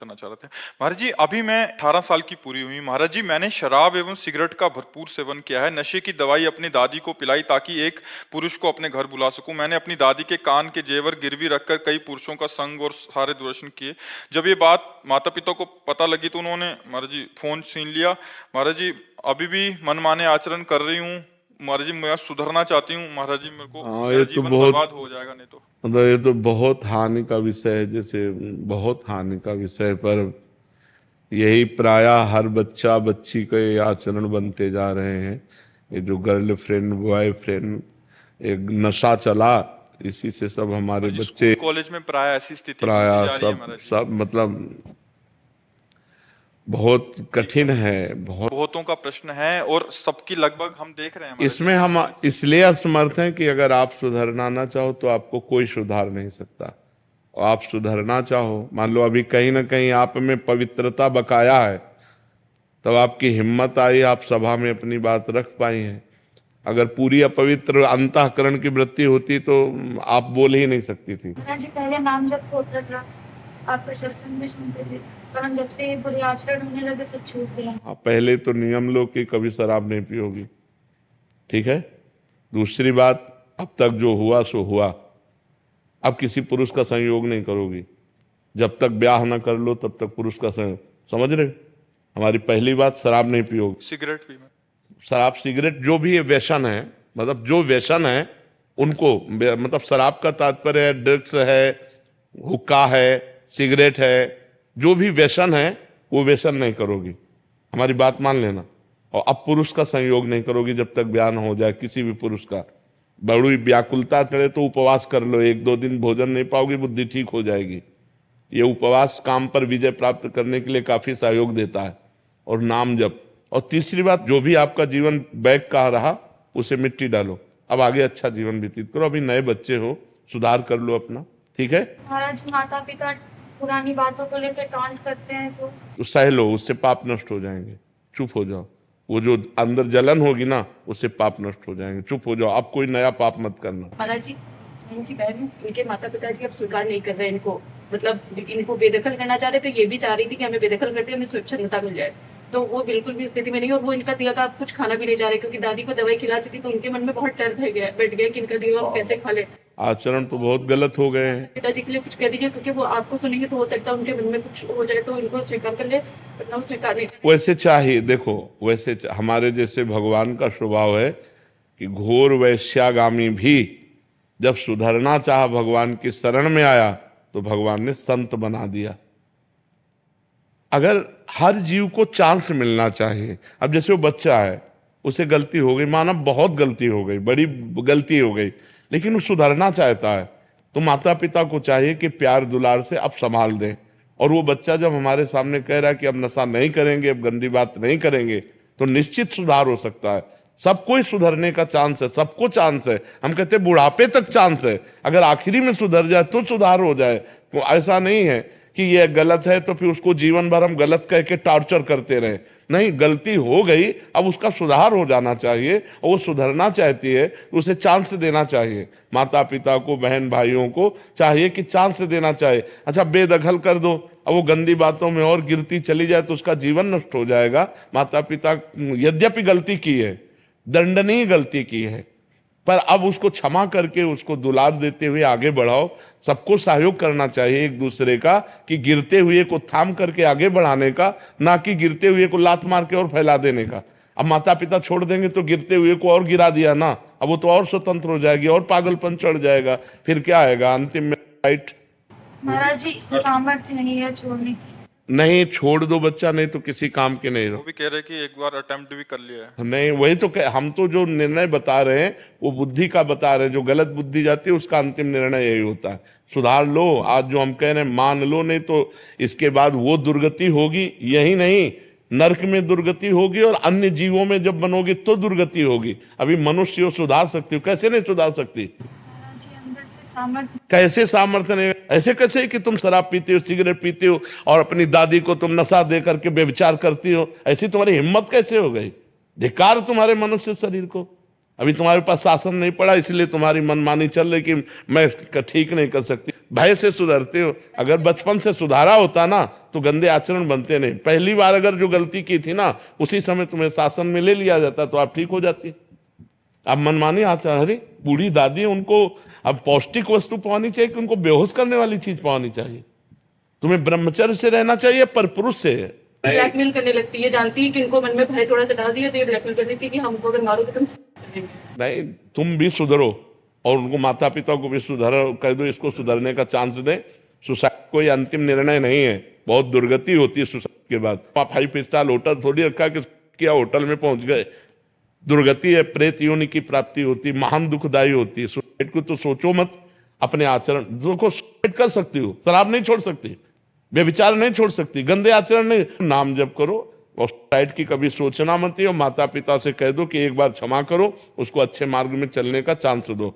करना चाह रहे थे महाराज जी। अभी मैं 18 साल की पूरी हुई महाराज जी। मैंने शराब एवं सिगरेट का भरपूर सेवन किया है। नशे की दवाई अपनी दादी को पिलाई ताकि एक पुरुष को अपने घर बुला सकूं। मैंने अपनी दादी के कान के जेवर गिरवी रखकर कई पुरुषों का संग और सारे दूरदर्शन किए। जब ये बात माता पिता को पता लगी तो उन्होंने महाराज जी फोन छीन लिया। महाराज जी अभी भी मनमाने आचरण कर रही हूँ महाराज जी। मैं सुधरना चाहती हूँ महाराज जी। मेरे को हाँ, मेरा ये तो जीवन बहुत बर्बाद हो जाएगा नहीं तो। मतलब ये तो बहुत हानि का विषय है, जैसे बहुत हानि का विषय। पर यही प्रायः हर बच्चा बच्ची के आचरण बनते जा रहे हैं। ये जो गर्लफ्रेंड बॉयफ्रेंड एक नशा चला, इसी से सब हमारे महाराज जी बच्चे स्कूल कॉलेज में प्राय ऐसी स्थिति बनती प्रायः जा रही है सब महाराज जी। सब मतलब बहुत कठिन है। बहुत बहुतों का प्रश्न है और सबकी लगभग हम देख रहे हैं हमारे इसमें हम इसलिए असमर्थ हैं कि अगर आप सुधरना ना चाहो तो आपको कोई सुधार नहीं सकता। और आप सुधरना चाहो, मान लो अभी कहीं ना कहीं आप में पवित्रता बकाया है, तब आपकी हिम्मत आई, आप सभा में अपनी बात रख पाई हैं। अगर पूरी अपवित्र अंतःकरण की वृत्ति होती तो आप बोल ही नहीं सकती थी। जी पहले नाम जब होता था, आपका सत्संग में सुनते थे, पर जब से बुरे आचरण होने लगे सब छूट गया। आप पहले तो नियम लो कि कभी शराब नहीं पियोगी, ठीक है। दूसरी बात, अब तक जो हुआ सो हुआ। अब किसी पुरुष का संयोग नहीं करोगी। जब तक ब्याह ना कर लो तब तक पुरुष का संयोग, समझ रहे। हमारी पहली बात, शराब नहीं पियोगी। सिगरेट भी में शराब सिगरेट जो भी ये व्यसन है, मतलब जो व्यसन है उनको, मतलब शराब का तात्पर्य है ड्रग्स है, हुक्का है, सिगरेट है, जो भी व्यसन है वो व्यसन नहीं करोगी। हमारी बात मान लेना। और अब पुरुष का संयोग नहीं करोगी जब तक ब्याह न हो जाए किसी भी पुरुष का। बड़ी व्याकुलता चढ़े तो उपवास कर लो, 1-2 दिन भोजन नहीं पाओगी, बुद्धि ठीक हो जाएगी। ये उपवास काम पर विजय प्राप्त करने के लिए काफी सहयोग देता है। और नाम जप। और तीसरी बात, जो भी आपका जीवन बैग का रहा उसे मिट्टी डालो। अब आगे अच्छा जीवन व्यतीत करो। अभी नए बच्चे हो, सुधार कर लो अपना, ठीक है। महाराज माता पिता पुरानी बातों को लेकर टॉन्ट करते हैं तो सह लो, उससे पाप नष्ट हो जाएंगे। चुप हो जाओ। वो जो अंदर जलन होगी ना, उससे पाप नष्ट हो जाएंगे। चुप हो जाओ, अब कोई नया पाप मत करना। महाराज जी, इनकी बहन, इनके माता पिता जी अब स्वीकार नहीं कर रहे इनको, मतलब इनको बेदखल करना चाह रहे थे। ये भी चाह रही थी कि हमें बेदखल करते हमें स्वच्छंदता मिल जाए, तो वो बिल्कुल भी स्थिति में नहीं। और वो इनका दिया का कुछ खाना भी नहीं जा रहे, क्योंकि दादी को दवाई खिलाती थी तो उनके मन में बहुत डर बैठ गया कि इनका दिया वो कैसे खा ले। आचरण तो बहुत गलत हो गए हैं। पिताजी के लिए कुछ कह दीजिए, क्योंकि वो आपको सुनेंगे तो हो सकता है उनके मन में कुछ हो जाए, तो इनको स्वीकार कर ले, वरना वो स्वीकार नहीं। वैसे चाहिए, देखो वैसे हमारे जैसे भगवान का स्वभाव है कि घोर वैश्यागामी भी जब सुधरना चाहा, भगवान की शरण में आया तो भगवान ने संत बना दिया। अगर हर जीव को चांस मिलना चाहिए। अब जैसे वो बच्चा है, उसे गलती हो गई, माना बहुत गलती हो गई, बड़ी गलती हो गई, लेकिन वो सुधरना चाहता है, तो माता पिता को चाहिए कि प्यार दुलार से अब संभाल दें। और वो बच्चा जब हमारे सामने कह रहा है कि अब नशा नहीं करेंगे, अब गंदी बात नहीं करेंगे, तो निश्चित सुधार हो सकता है। सबको ही सुधरने का चांस है, सबको चांस है। हम कहते हैं बुढ़ापे तक चांस है, अगर आखिरी में सुधर जाए तो सुधार हो जाए। तो ऐसा नहीं है कि ये गलत है तो फिर उसको जीवन भर हम गलत कह के टॉर्चर करते रहे। नहीं, गलती हो गई, अब उसका सुधार हो जाना चाहिए, और वो सुधरना चाहती है तो उसे चांस देना चाहिए। माता पिता को, बहन भाइयों को चाहिए कि चांस देना चाहिए। अच्छा, बेदखल कर दो, अब वो गंदी बातों में और गिरती चली जाए तो उसका जीवन नष्ट हो जाएगा। माता पिता यद्यपि गलती की है, दंडनीय गलती की है, पर अब उसको क्षमा करके उसको दुलार देते हुए आगे बढ़ाओ। सबको सहयोग करना चाहिए एक दूसरे का, कि गिरते हुए को थाम करके आगे बढ़ाने का, ना कि गिरते हुए को लात मार के और फैला देने का। अब माता पिता छोड़ देंगे तो गिरते हुए को और गिरा दिया ना, अब वो तो और स्वतंत्र हो जाएगी और पागलपन चढ़ जाएगा, फिर क्या आएगा अंतिम में, राइट। महाराज जी सामर्थ्य नहीं है छोड़ने की। नहीं, छोड़ दो बच्चा, नहीं तो किसी काम के नहीं वो रहो। भी कह रहे कि एक बार अटेम्प्ट भी कर लिया है। नहीं, वही तो हम तो जो निर्णय बता रहे हैं वो बुद्धि का बता रहे हैं। जो गलत बुद्धि जाती है उसका अंतिम निर्णय यही होता है। सुधार लो, आज जो हम कह रहे हैं मान लो, नहीं तो इसके बाद वो दुर्गति होगी। यही नहीं, नरक में दुर्गति होगी और अन्य जीवों में जब बनोगी तो दुर्गति होगी। अभी मनुष्य हो सुधार सकती हो, कैसे नहीं सुधार सकती? महाराज जी अंदर से सामर्थ्य कैसे सामर्थ्य नहीं? ऐसे कैसे कि तुम शराब पीते हो, सिगरेट पीते हो और अपनी दादी को तुम नशा दे करके व्यभिचार करती हो? ऐसी तुम्हारी हिम्मत कैसे हो गई? धिक्कार तुम्हारे मनुष्य शरीर को। अभी तुम्हारे पास शासन नहीं पड़ा, इसलिए तुम्हारी मनमानी चल रही कि मैं ठीक नहीं कर सकती। भय से सुधरते हो। अगर बचपन से सुधारा होता ना तो गंदे आचरण बनते नहीं। पहली बार अगर जो गलती की थी ना उसी समय तुम्हें शासन में ले लिया जाता तो आप ठीक हो जाती। अब मनमानी आचरण, अरे बूढ़ी दादी, उनको अब पौष्टिक वस्तु पानी चाहिए कि उनको बेहोश करने वाली चीज पानी चाहिए? तुम्हें ब्रह्मचर्य से रहना चाहिए, पर पुरुष से। ब्लैकमेल करने लगती है, जानती है कि इनको मन में भय थोड़ा सा डाल दिया तो ये ब्लैकमेल कर देती है कि हमको अगर मारोगे तो हम सुसाइड करेंगे। नहीं, तुम भी सुधरो और उनको माता पिता को भी सुधारो, कह दो इसको सुधरने का चांस दें। सुसाइड कोई अंतिम निर्णय नहीं है, बहुत दुर्गति होती है सुसाइड के बाद। आप 5 स्टार होटल थोड़ी रखा कि क्या होटल में पहुंच गए, दुर्गति है, प्रेत योनि की प्राप्ति होती, महान दुखदायी होती है। सुसाइड को तो सोचो मत। अपने आचरण को सुसाइड कर सकती हो, शराब नहीं छोड़ सकती, व्यभिचार नहीं छोड़ सकती, गंदे आचरण नहीं, नाम जप करो और सुसाइड की कभी सोचना मत। और माता पिता से कह दो कि एक बार क्षमा करो, उसको अच्छे मार्ग में चलने का चांस दो।